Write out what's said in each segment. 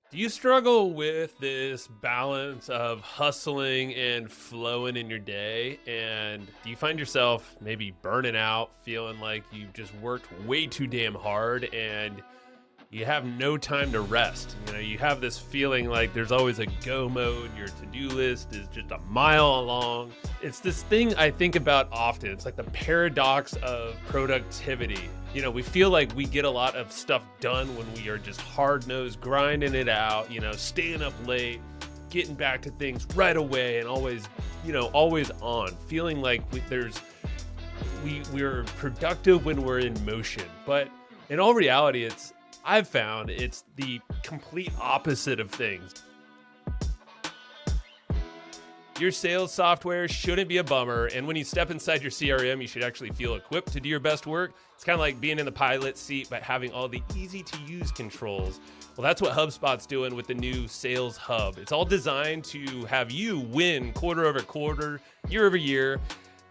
Do you struggle with this balance of hustling and flowing in your day? And do you find yourself maybe burning out, feeling like you've just worked way too damn hard and you have no time to rest? You have this feeling like there's always a go mode. Your to-do list is just a mile long. It's this thing I think about often. It's like the paradox of productivity. We feel like we get a lot of stuff done when we are just hard-nosed, grinding it out, staying up late, getting back to things right away and always on, feeling like we're productive when we're in motion. But in all reality, I've found it's the complete opposite of things. Your sales software shouldn't be a bummer, and when you step inside your CRM, you should actually feel equipped to do your best work. It's kind of like being in the pilot seat, but having all the easy-to-use controls. Well, that's what HubSpot's doing with the new Sales Hub. It's all designed to have you win quarter over quarter, year over year,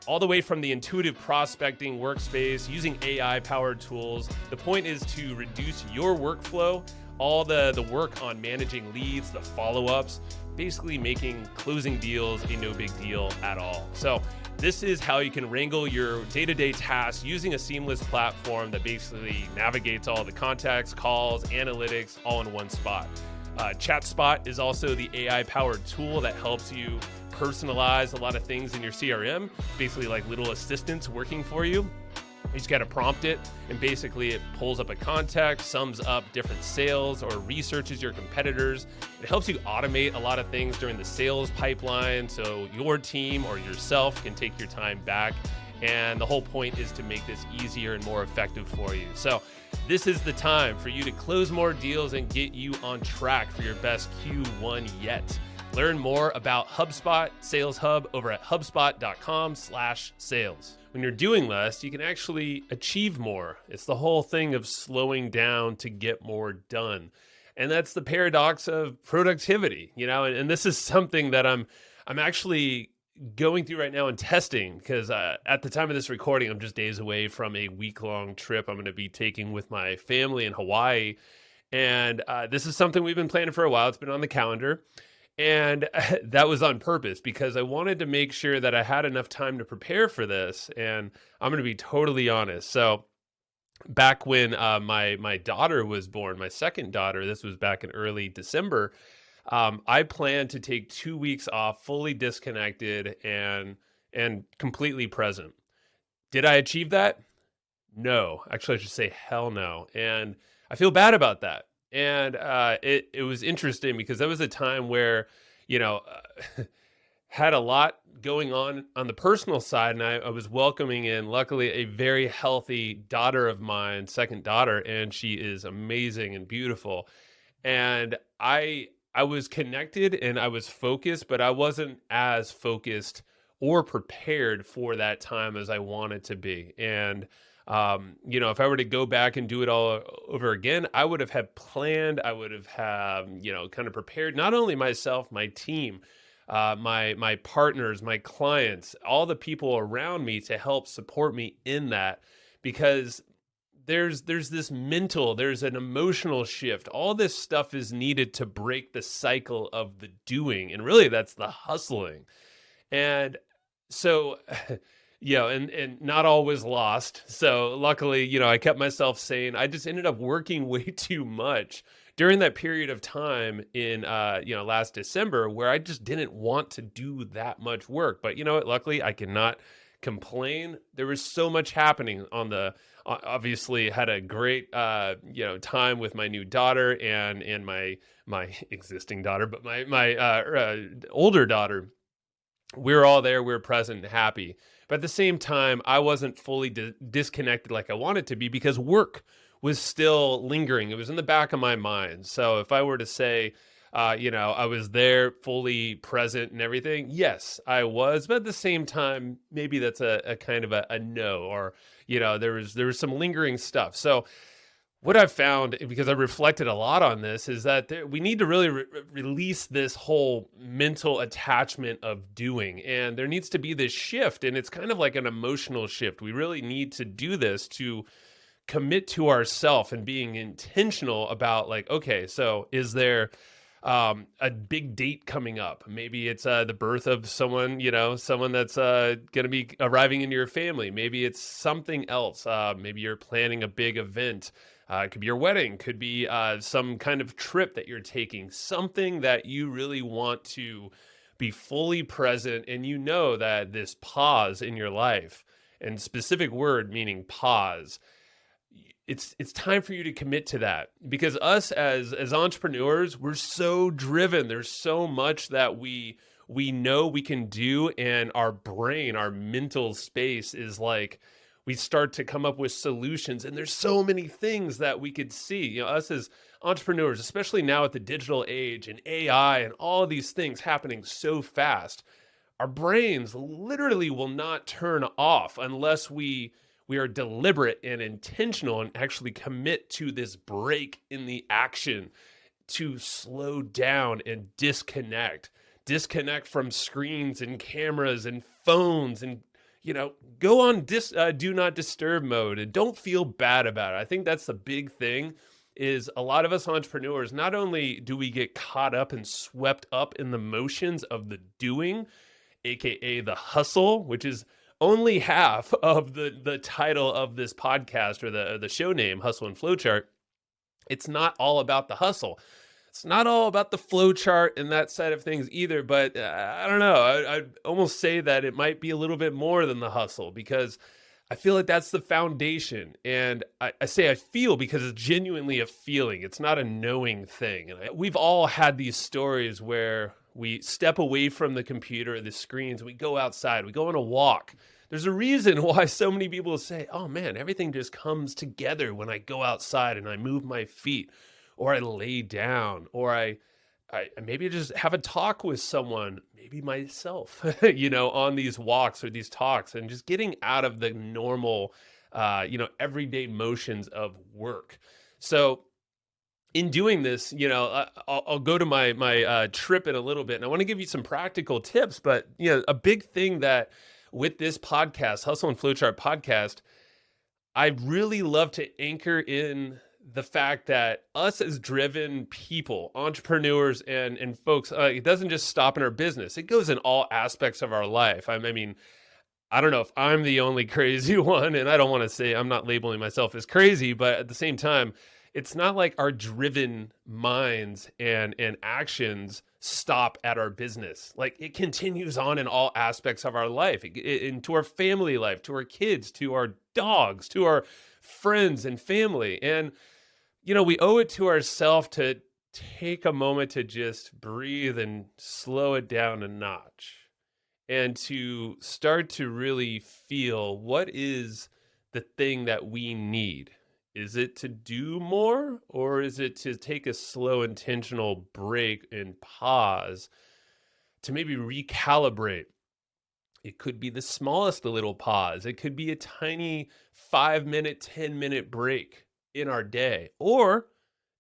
all the way from the intuitive prospecting workspace using AI-powered tools. The point is to reduce your workflow, all the work on managing leads, the follow-ups, basically making closing deals a no big deal at all. So this is how you can wrangle your day-to-day tasks using a seamless platform that basically navigates all the contacts, calls, analytics, all in one spot. ChatSpot is also the AI-powered tool that helps you personalize a lot of things in your CRM, basically like little assistants working for you. You just got to prompt it, and basically it pulls up a contact, sums up different sales, or researches your competitors. It helps you automate a lot of things during the sales pipeline so your team or yourself can take your time back. And the whole point is to make this easier and more effective for you. So this is the time for you to close more deals and get you on track for your best Q1 yet. Learn more about HubSpot Sales Hub over at hubspot.com/sales. When you're doing less, you can actually achieve more. It's the whole thing of slowing down to get more done. And that's the paradox of productivity, and this is something that I'm actually going through right now and testing, because at the time of this recording, I'm just days away from a week-long trip I'm going to be taking with my family in Hawaii. And this is something we've been planning for a while. It's been on the calendar. And that was on purpose because I wanted to make sure that I had enough time to prepare for this. And I'm going to be totally honest. So back when my daughter was born, my second daughter, this was back in early December, I planned to take 2 weeks off, fully disconnected and completely present. Did I achieve that? No. Actually, I should say hell no. And I feel bad about that. And it was interesting because that was a time where, had a lot going on the personal side, and I was welcoming in, luckily, a very healthy daughter of mine, second daughter, and she is amazing and beautiful. And I was connected and I was focused, but I wasn't as focused or prepared for that time as I wanted to be. And if I were to go back and do it all over again, I would have had planned, I would have kind of prepared, not only myself, my team, my partners, my clients, all the people around me to help support me in that, because there's there's an emotional shift. All this stuff is needed to break the cycle of the doing. And really that's the hustling. And so and not all was lost. So luckily, I kept myself sane. I just ended up working way too much during that period of time in, last December, where I just didn't want to do that much work. But you know what? Luckily, I cannot complain. There was so much happening obviously had a great, time with my new daughter and my existing daughter, but my older daughter. We were all there. We were present and happy. But at the same time, I wasn't fully disconnected like I wanted to be, because work was still lingering. It was in the back of my mind. So if I were to say, I was there fully present and everything, yes, I was. But at the same time, maybe that's a kind of a no, or, there was some lingering stuff. So what I've found, because I reflected a lot on this, is that we need to really release this whole mental attachment of doing. And there needs to be this shift. And it's kind of like an emotional shift. We really need to do this to commit to ourself and being intentional about like, okay, so is there a big date coming up? Maybe it's the birth of someone, someone that's going to be arriving into your family. Maybe it's something else. Maybe you're planning a big event. It could be your wedding, could be some kind of trip that you're taking, something that you really want to be fully present. And you know that this pause in your life, and specific word meaning pause, it's time for you to commit to that, because us as entrepreneurs, we're so driven. There's so much that we know we can do, and our brain, our mental space is like, we start to come up with solutions, and there's so many things that we could see. Us as entrepreneurs, especially now at the digital age and AI and all of these things happening so fast, our brains literally will not turn off unless we are deliberate and intentional and actually commit to this break in the action to slow down and disconnect from screens and cameras and phones, and go on do not disturb mode, and don't feel bad about it. I think that's the big thing, is a lot of us entrepreneurs, not only do we get caught up and swept up in the motions of the doing, aka the hustle, which is only half of the title of this podcast, or the show name, Hustle and Flowchart. It's not all about the hustle. It's not all about the flowchart and that side of things either, but I don't know. I'd almost say that it might be a little bit more than the hustle, because I feel like that's the foundation. And I say I feel because it's genuinely a feeling. It's not a knowing thing. And we've all had these stories where we step away from the computer or the screens, we go outside, we go on a walk. There's a reason why so many people say, oh man, everything just comes together when I go outside and I move my feet, or I lay down, or I maybe just have a talk with someone, maybe myself, on these walks or these talks, and just getting out of the normal, everyday motions of work. So in doing this, I'll go to my trip in a little bit, and I want to give you some practical tips. But a big thing that with this podcast, Hustle and Flowchart podcast, I really love to anchor in the fact that us as driven people, entrepreneurs, and folks, it doesn't just stop in our business. It goes in all aspects of our life. I mean, I don't know if I'm the only crazy one, and I don't want to say, I'm not labeling myself as crazy, but at the same time, it's not like our driven minds and actions stop at our business. Like, it continues on in all aspects of our life, into our family life, to our kids, to our dogs, to our friends and family. And, we owe it to ourselves to take a moment to just breathe and slow it down a notch, and to start to really feel, what is the thing that we need? Is it to do more, or is it to take a slow, intentional break and pause to maybe recalibrate? It could be the smallest little pause. It could be a tiny 5-minute, 10-minute break in our day, or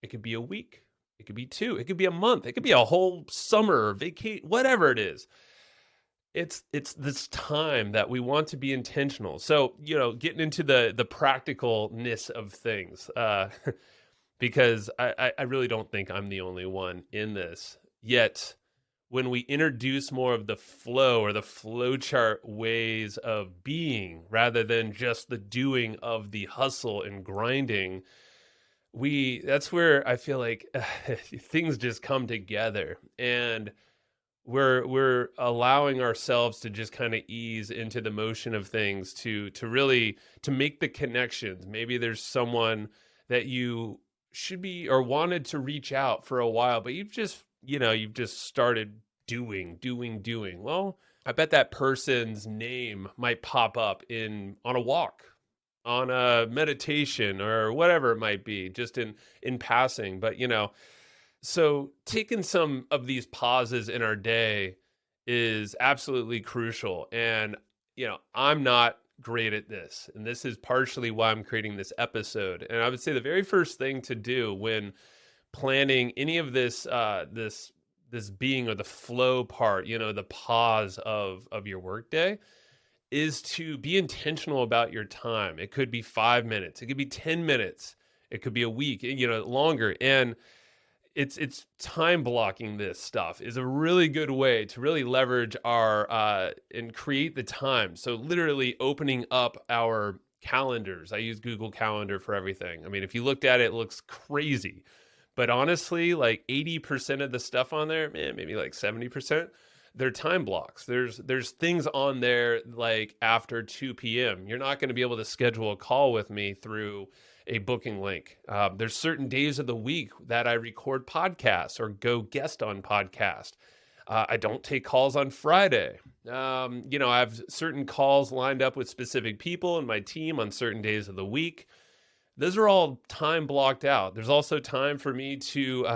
it could be a week. It could be 2. It could be a month. It could be a whole summer vacation, whatever it is. It's this time that we want to be intentional. So, getting into the practicalness of things, because I really don't think I'm the only one in this. Yet, when we introduce more of the flow or the flowchart ways of being, rather than just the doing of the hustle and grinding, that's where I feel like things just come together, and we're allowing ourselves to just kind of ease into the motion of things, to really to make the connections. Maybe there's someone that you should be or wanted to reach out for a while, but you've just started doing. Well, I bet that person's name might pop up on a walk, on a meditation, or whatever it might be, just in passing. But so taking some of these pauses in our day is absolutely crucial. And, I'm not great at this. And this is partially why I'm creating this episode. And I would say the very first thing to do when planning any of this, this being, or the flow part, the pause of your workday, is to be intentional about your time. It could be 5 minutes, it could be 10 minutes, it could be a week, longer. And it's time blocking. This stuff is a really good way to really leverage our and create the time. So literally opening up our calendars. I use Google Calendar for everything. I mean, if you looked at it, it looks crazy. But honestly, like 80% of the stuff on there, man, maybe like 70%, they're time blocks. There's things on there like after 2 p.m. You're not going to be able to schedule a call with me through a booking link. There's certain days of the week that I record podcasts or go guest on podcast. I don't take calls on Friday. I have certain calls lined up with specific people in my team on certain days of the week. Those are all time blocked out. There's also time for me to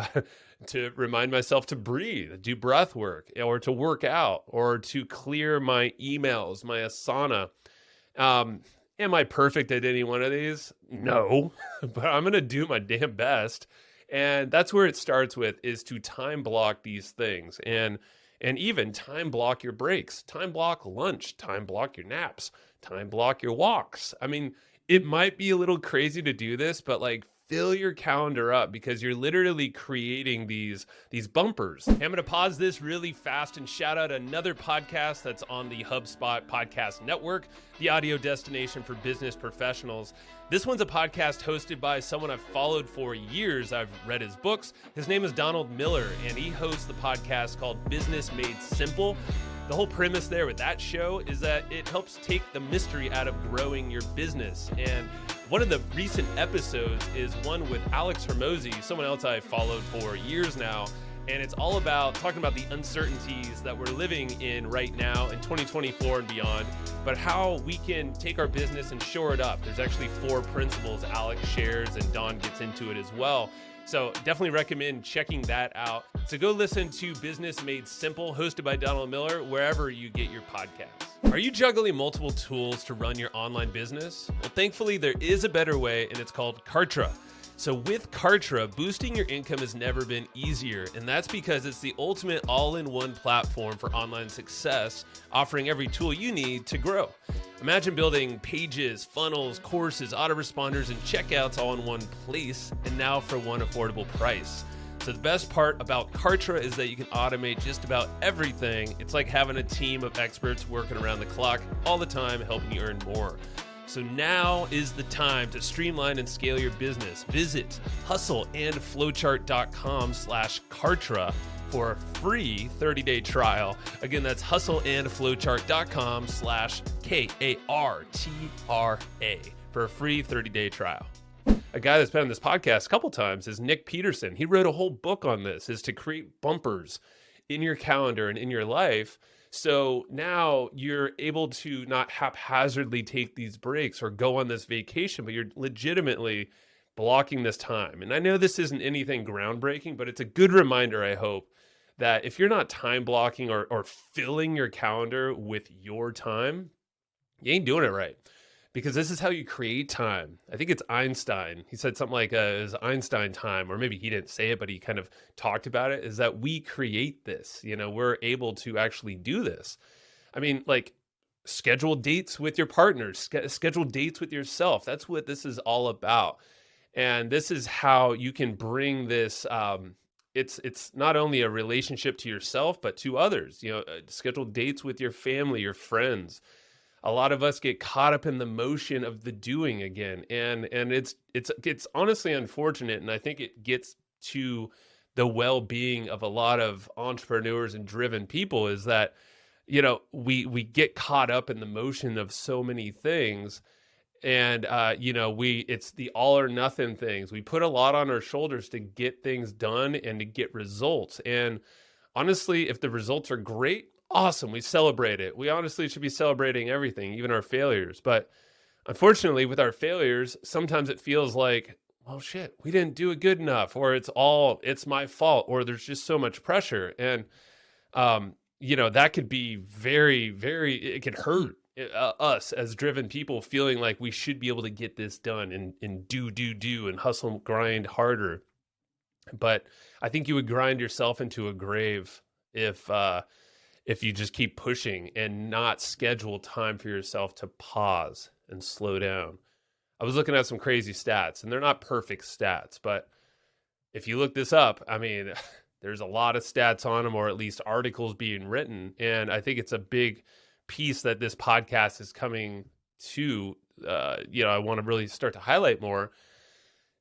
remind myself to breathe, do breath work, or to work out, or to clear my emails, my Asana. Am I perfect at any one of these? No, but I'm going to do my damn best. And that's where it starts with, is to time block these things, and even time block your breaks, time block lunch, time block your naps, time block your walks. I mean, it might be a little crazy to do this, but like, fill your calendar up, because you're literally creating these bumpers. Hey, I'm going to pause this really fast and shout out another podcast that's on the HubSpot Podcast Network, the audio destination for business professionals. This one's a podcast hosted by someone I've followed for years. I've read his books. His name is Donald Miller, and he hosts the podcast called Business Made Simple. The whole premise there with that show is that it helps take the mystery out of growing your business. And one of the recent episodes is one with Alex Hormozi, someone else I've followed for years now. And it's all about talking about the uncertainties that we're living in right now in 2024 and beyond, but how we can take our business and shore it up. There's actually 4 principles Alex shares, and Don gets into it as well. So definitely recommend checking that out. So go listen to Business Made Simple, hosted by Donald Miller, wherever you get your podcasts. Are you juggling multiple tools to run your online business? Well, thankfully, there is a better way, and it's called Kartra. So with Kartra, boosting your income has never been easier, and that's because it's the ultimate all-in-one platform for online success, offering every tool you need to grow. Imagine building pages, funnels, courses, autoresponders, and checkouts all in one place, and now for one affordable price. So the best part about Kartra is that you can automate just about everything. It's like having a team of experts working around the clock all the time, helping you earn more. So now is the time to streamline and scale your business. Visit hustleandflowchart.com/Kartra for a free 30-day trial. Again, that's hustleandflowchart.com/KARTRA for a free 30-day trial. A guy that's been on this podcast a couple times is Nick Peterson. He wrote a whole book on this, is to create bumpers in your calendar and in your life. So now you're able to not haphazardly take these breaks or go on this vacation, but you're legitimately blocking this time. And I know this isn't anything groundbreaking, but it's a good reminder, I hope, that if you're not time blocking or filling your calendar with your time, you ain't doing it right. Because this is how you create time. I think it's Einstein. He said something like it was Einstein time, or maybe he didn't say it, but he kind of talked about it, is that we create this. We're able to actually do this. I mean, like, schedule dates with your partners, schedule dates with yourself. That's what this is all about. And this is how you can bring this, it's not only a relationship to yourself, but to others. Schedule dates with your family, your friends. A lot of us get caught up in the motion of the doing again. And it's honestly unfortunate. And I think it gets to the well-being of a lot of entrepreneurs and driven people, is that, we get caught up in the motion of so many things. And, it's the all or nothing things. We put a lot on our shoulders to get things done and to get results. And honestly, if the results are great, awesome, we celebrate it. We honestly should be celebrating everything, even our failures. But unfortunately, with our failures, sometimes it feels like, well, shit, we didn't do it good enough, or it's my fault, or there's just so much pressure. And, that could be very, very, it could hurt us as driven people, feeling like we should be able to get this done and do and hustle, grind harder. But I think you would grind yourself into a grave if if you just keep pushing and not schedule time for yourself to pause and slow down. I was looking at some crazy stats, and they're not perfect stats, but if you look this up, I mean, there's a lot of stats on them, or at least articles being written. And I think it's a big piece that this podcast is coming to, I want to really start to highlight more,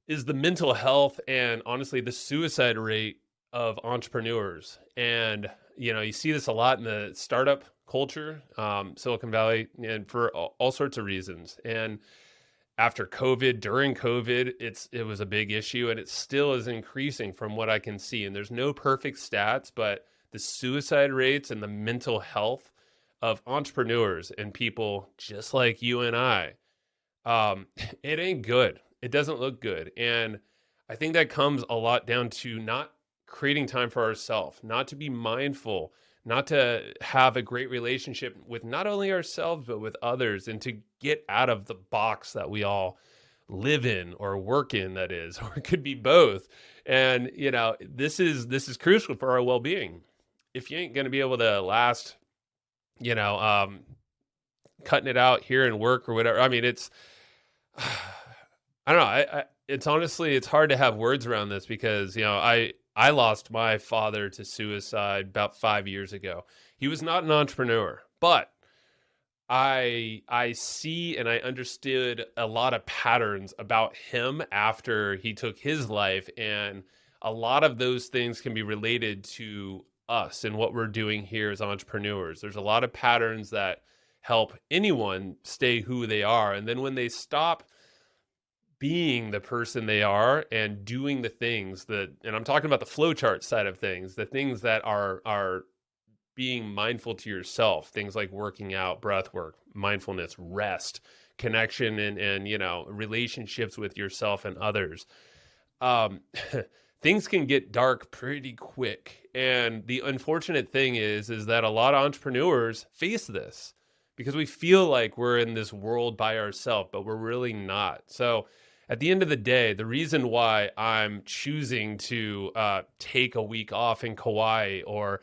is the mental health and honestly the suicide rate of entrepreneurs. And, you see this a lot in the startup culture, Silicon Valley, and for all sorts of reasons. And after COVID, during COVID, it was a big issue, and it still is increasing from what I can see. And there's no perfect stats, but the suicide rates and the mental health of entrepreneurs and people just like you and I, it ain't good. It doesn't look good. And I think that comes a lot down to not creating time for ourselves, not to be mindful, not to have a great relationship with not only ourselves, but with others, and to get out of the box that we all live in or work in, that is, or it could be both. And, this is crucial for our well-being. If you ain't going to be able to last, cutting it out here in work or whatever, I mean, it's, I don't know. It's honestly, it's hard to have words around this because, I lost my father to suicide about 5 years ago. He was not an entrepreneur, but I see and I understood a lot of patterns about him after he took his life. And a lot of those things can be related to us and what we're doing here as entrepreneurs. There's a lot of patterns that help anyone stay who they are. And then when they stop being the person they are and doing the things that, and I'm talking about the flowchart side of things, the things that are being mindful to yourself, things like working out, breath work, mindfulness, rest, connection, and relationships with yourself and others. Things can get dark pretty quick. And the unfortunate thing is that a lot of entrepreneurs face this because we feel like we're in this world by ourselves, but we're really not. So at the end of the day, the reason why I'm choosing to take a week off in Kauai or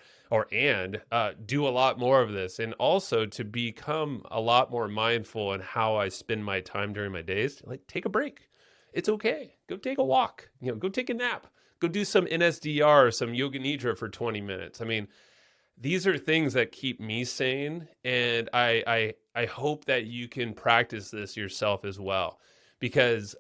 do a lot more of this, and also to become a lot more mindful in how I spend my time during my days, like take a break. It's okay. Go take a walk, go take a nap, go do some NSDR or some yoga nidra for 20 minutes. I mean, these are things that keep me sane. And I hope that you can practice this yourself as well, because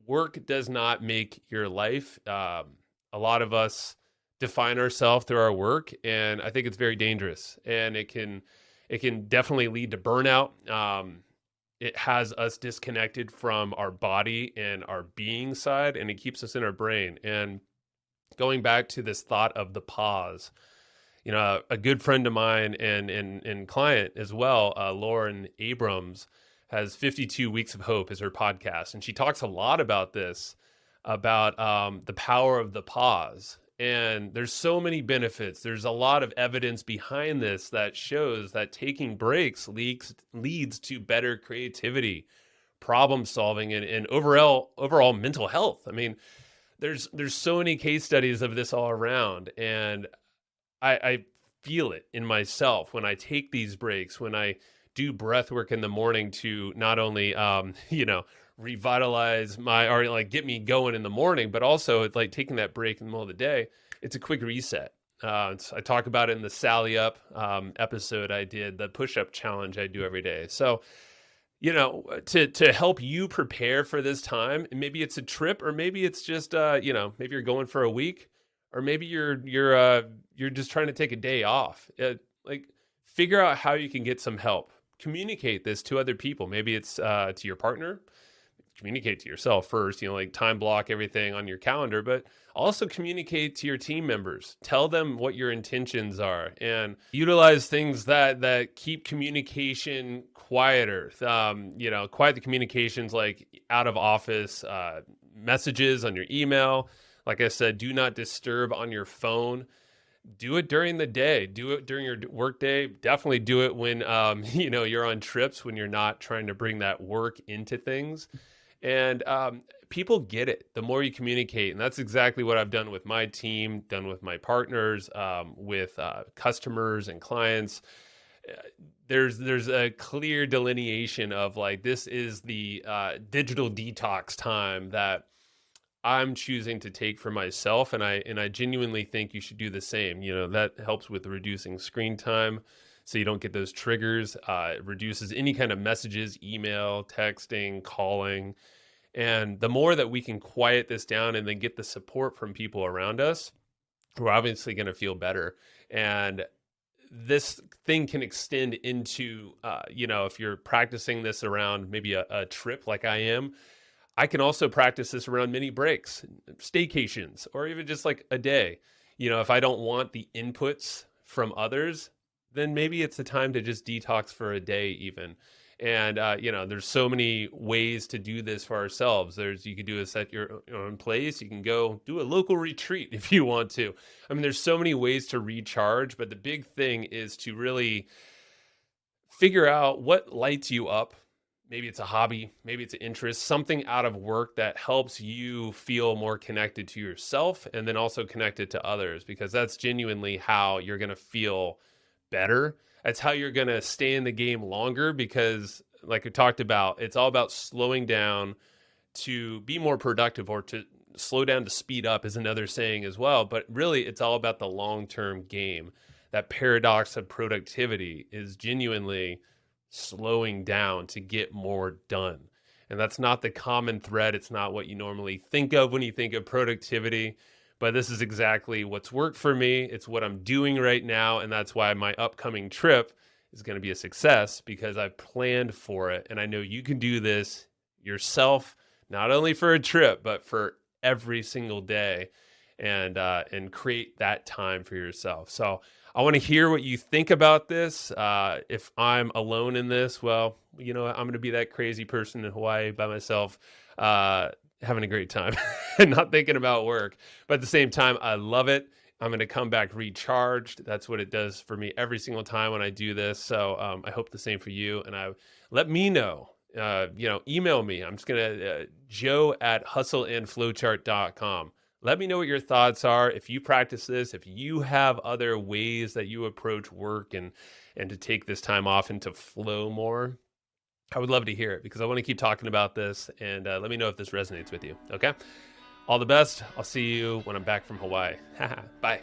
work does not make your life. A lot of us define ourselves through our work, and I think it's very dangerous, and it can definitely lead to burnout. It has us disconnected from our body and our being side, and it keeps us in our brain. And going back to this thought of the pause, a good friend of mine and client as well, Lauren Abrams, has 52 Weeks of Hope as her podcast. And she talks a lot about this, about the power of the pause. And there's so many benefits. There's a lot of evidence behind this that shows that taking breaks leads to better creativity, problem solving, and overall mental health. I mean, there's so many case studies of this all around. And I feel it in myself when I take these breaks, when I do breath work in the morning to not only, revitalize or like get me going in the morning, but also it's like taking that break in the middle of the day. It's a quick reset. I talk about it in the Sally Up episode I did, the push-up challenge I do every day. So, to help you prepare for this time, and maybe it's a trip, or maybe it's just, maybe you're going for a week, or maybe you're just trying to take a day off. Figure out how you can get some help. Communicate this to other people. Maybe it's to your partner. Communicate to yourself first, time block everything on your calendar, but also communicate to your team members. Tell them what your intentions are, and utilize things that keep communication quieter. Quiet the communications, like out of office messages on your email. Like I said, do not disturb on your phone. Do it during the day. Do it during your work day. Definitely do it when, you're on trips, when you're not trying to bring that work into things. And people get it the more you communicate. And that's exactly what I've done with my team, done with my partners, with customers and clients. Uh, there's a clear delineation of like, this is the digital detox time that I'm choosing to take for myself, and I genuinely think you should do the same. You know, that helps with reducing screen time, so you don't get those triggers. It reduces any kind of messages, email, texting, calling, and the more that we can quiet this down and then get the support from people around us, we're obviously going to feel better. And this thing can extend into, if you're practicing this around maybe a trip like I am, I can also practice this around mini breaks, staycations, or even just like a day. If I don't want the inputs from others, then maybe it's the time to just detox for a day even. And, there's so many ways to do this for ourselves. You could do this at your own place. You can go do a local retreat if you want to. I mean, there's so many ways to recharge, but the big thing is to really figure out what lights you up. Maybe it's a hobby, maybe it's an interest, something out of work that helps you feel more connected to yourself and then also connected to others, because that's genuinely how you're going to feel better. That's how you're going to stay in the game longer, because like we talked about, it's all about slowing down to be more productive, or to slow down to speed up is another saying as well. But really, it's all about the long-term game. That paradox of productivity is genuinely slowing down to get more done. And that's not the common thread. It's not what you normally think of when you think of productivity, but this is exactly what's worked for me. It's what I'm doing right now. And that's why my upcoming trip is going to be a success, because I've planned for it. And I know you can do this yourself, not only for a trip, but for every single day, and create that time for yourself. So I want to hear what you think about this. If I'm alone in this, well, I'm going to be that crazy person in Hawaii by myself, having a great time and not thinking about work. But at the same time, I love it. I'm going to come back recharged. That's what it does for me every single time when I do this. So I hope the same for you. And let me know. Email me. I'm just going to joe@hustleandflowchart.com. Let me know what your thoughts are. If you practice this, if you have other ways that you approach work and to take this time off and to flow more, I would love to hear it, because I want to keep talking about this. And let me know if this resonates with you. Okay. All the best. I'll see you when I'm back from Hawaii. Bye.